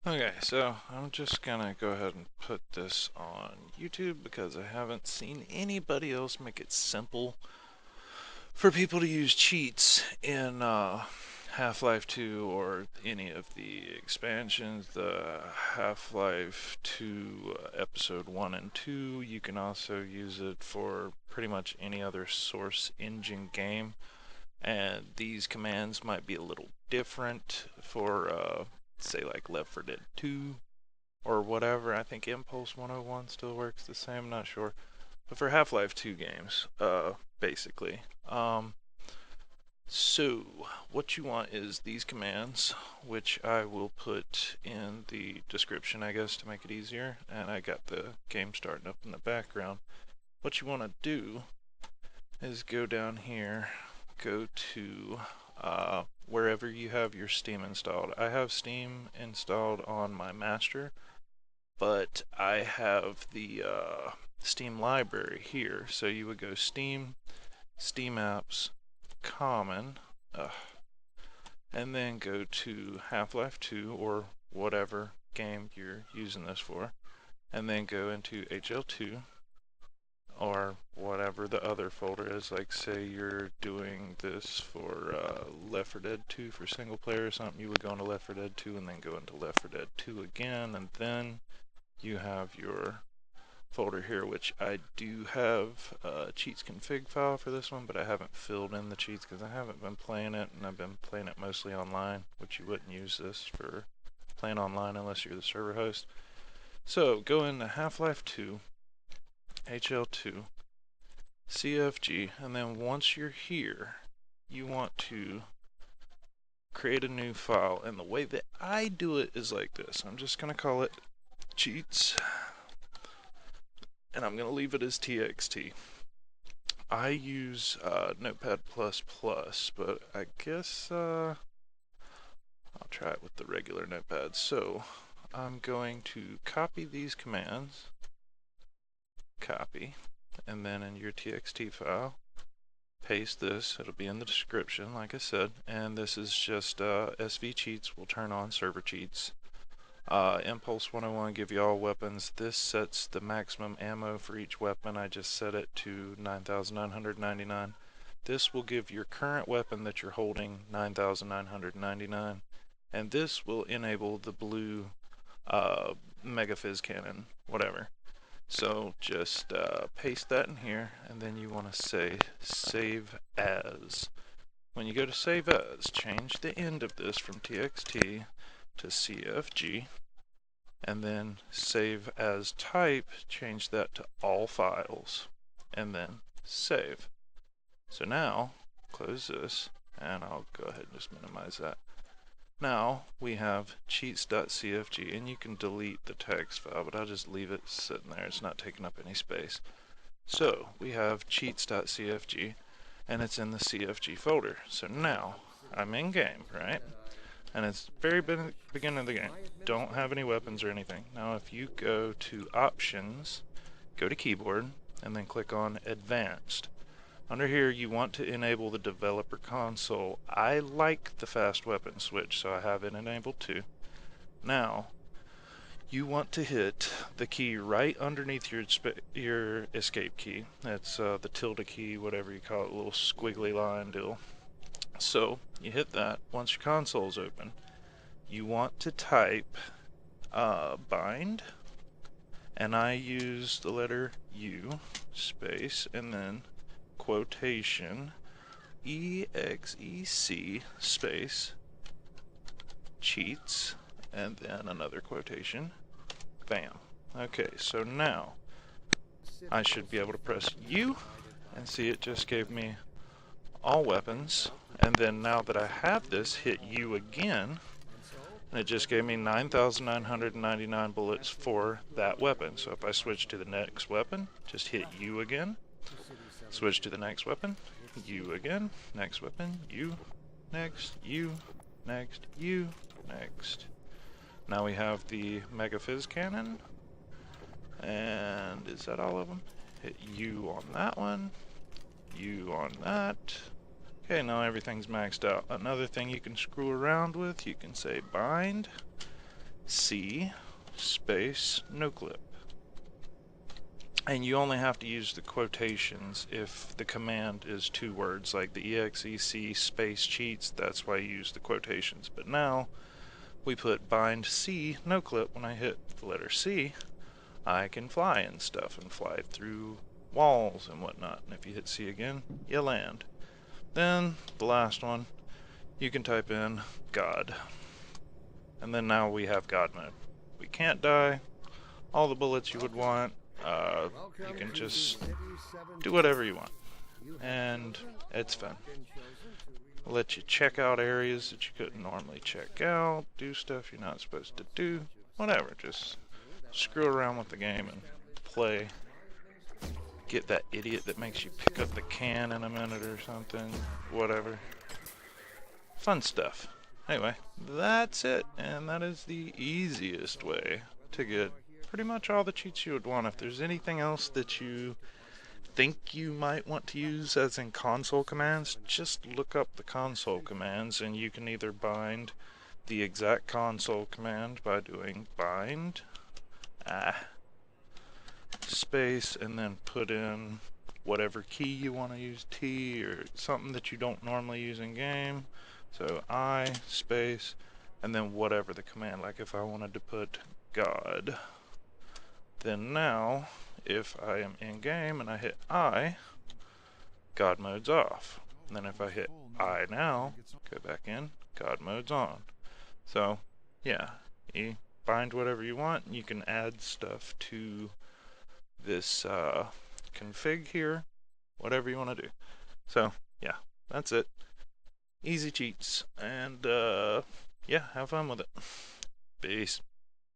Okay, so I'm just gonna go ahead and put this on YouTube because I haven't seen anybody else make it simple for people to use cheats in Half-Life 2 or any of the expansions. The Half-Life 2 Episode 1 and 2, you can also use it for pretty much any other Source engine game. And these commands might be a little different for, say, like Left 4 Dead 2 or whatever. I think Impulse 101 still works the same, I'm not sure. But for Half-Life 2 games, basically. So, what you want is these commands, which I will put in the description, I guess, to make it easier. And I got the game starting up in the background. What you want to do is go down here, go to wherever you have your Steam installed. I have Steam installed on my master, but I have the Steam library here. So you would go Steam, Steam Apps, Common, and then go to Half-Life 2 or whatever game you're using this for, and then go into HL2 or whatever the other folder is. Like, say you're doing this for Left 4 Dead 2 for single player or something, you would go into Left 4 Dead 2 and then go into Left 4 Dead 2 again, and then you have your folder here, which I do have a cheats config file for this one, but I haven't filled in the cheats because I haven't been playing it, and I've been playing it mostly online, which you wouldn't use this for playing online unless you're the server host. So go into Half-Life 2, HL2, CFG, and then once you're here, you want to create a new file, and the way that I do it is like this. I'm just going to call it cheats, and I'm going to leave it as txt. I use Notepad++, but I guess I'll try it with the regular Notepad. So I'm going to copy these commands, copy, and then in your txt file, paste this. It'll be in the description, like I said, and this is just SV cheats will turn on server cheats. Impulse 101 give you all weapons. This sets the maximum ammo for each weapon. I just set it to 9,999. This will give your current weapon that you're holding 9,999. And this will enable the blue Mega Fizz Cannon, whatever. So just paste that in here, and then you want to say save as. When you go to save as, change the end of this from txt to CFG, and then save as type, change that to all files, and then save. So now, close this, and I'll go ahead and just minimize that. Now we have cheats.cfg, and you can delete the text file, but I'll just leave it sitting there. It's not taking up any space. So we have cheats.cfg, and it's in the CFG folder. So now I'm in game, right? And it's very beginning of the game. Don't have any weapons or anything. Now if you go to options, go to keyboard, and then click on advanced. Under here you want to enable the developer console. I like the fast weapon switch, so I have it enabled too. Now you want to hit the key right underneath your escape key. That's the tilde key, whatever you call it, a little squiggly line deal. So you hit that. Once your console's open, you want to type bind, and I use the letter U, space, and then quotation, EXEC, space, cheats, and then another quotation, bam. Okay, so now I should be able to press U, and see it just gave me all weapons, and then now that I have this, hit U again, and it just gave me 9,999 bullets for that weapon. So if I switch to the next weapon, just hit U again, switch to the next weapon, U again, next weapon, U, next, U, next, U, next. Now we have the Mega Fizz Cannon, and is that all of them? Hit U on that one, U on that. Okay, now everything's maxed out. Another thing you can screw around with, you can say bind, C space no clip. And you only have to use the quotations if the command is 2 words, like the exec space cheats, that's why you use the quotations. But now we put bind C no clip. When I hit the letter C, I can fly and stuff and fly through walls and whatnot. And if you hit C again, you land. Then the last one, you can type in God. And then now we have God mode. We can't die. All the bullets you would want. You can just do whatever you want. And it's fun. Let you check out areas that you couldn't normally check out, do stuff you're not supposed to do, whatever. Just screw around with the game and play. Get that idiot that makes you pick up the can in a minute or something, whatever. Fun stuff. Anyway, that's it, and that is the easiest way to get pretty much all the cheats you would want. If there's anything else that you think you might want to use as in console commands, just look up the console commands, and you can either bind the exact console command by doing bind space and then put in whatever key you want to use, T or something that you don't normally use in game. So I space and then whatever the command, like if I wanted to put God, then now if I am in game and I hit I, God mode's off. And then if I hit I now, go back in, God mode's on. So yeah, you bind whatever you want, and you can add stuff to this config here, whatever you want to do. So yeah, that's it. Easy cheats, and yeah, have fun with it. Peace.